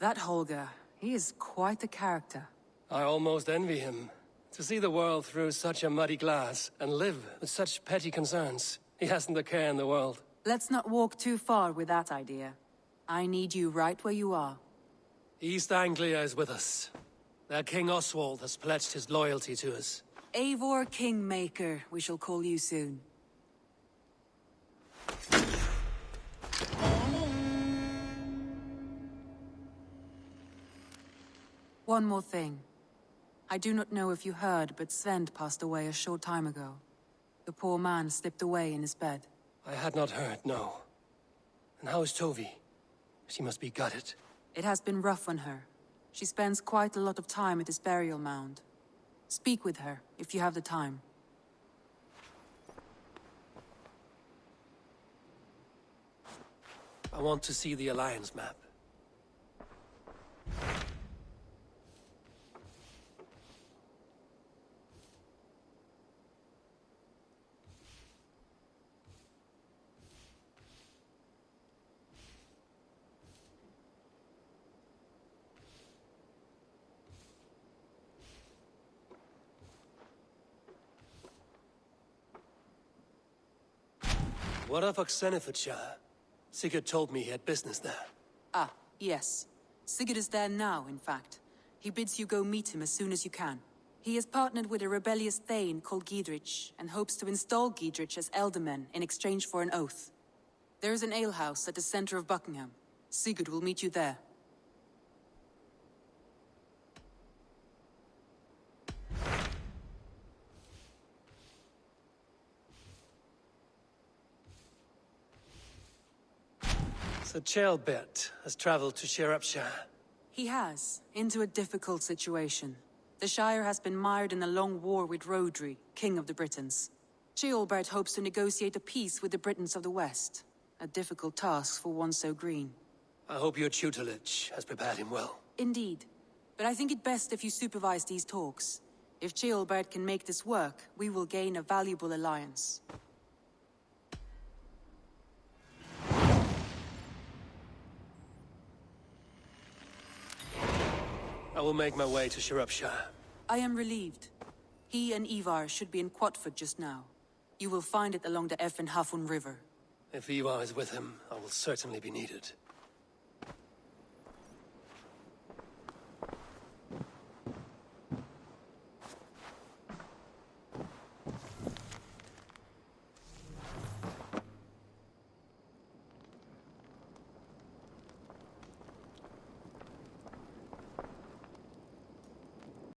That Holger, he is quite a character. I almost envy him. To see the world through such a muddy glass, and live with such petty concerns. He hasn't a care in the world. Let's not walk too far with that idea. I need you right where you are. East Anglia is with us. Their King Oswald has pledged his loyalty to us. Eivor Kingmaker, we shall call you soon. One more thing. I do not know if you heard, but Svend passed away a short time ago. The poor man slipped away in his bed. I had not heard, no. And how is Tovi? She must be gutted. It has been rough on her. She spends quite a lot of time at his burial mound. Speak with her, if you have the time. I want to see the Alliance map. What of Oxenfordshire? Sigurd told me he had business there. Ah, yes. Sigurd is there now, in fact. He bids you go meet him as soon as you can. He has partnered with a rebellious Thane called Giedrich, and hopes to install Giedrich as Elderman in exchange for an oath. There is an alehouse at the center of Buckingham. Sigurd will meet you there. So Ceolbert has traveled to Shropshire. He has, into a difficult situation. The Shire has been mired in a long war with Rhodri, King of the Britons. Ceolbert hopes to negotiate a peace with the Britons of the West. A difficult task for one so green. I hope your tutelage has prepared him well. Indeed. But I think it best if you supervise these talks. If Ceolbert can make this work, we will gain a valuable alliance. I will make my way to Shropshire. I am relieved. He and Ivar should be in Quatford just now. You will find it along the Effen Hafun River. If Ivar is with him, I will certainly be needed.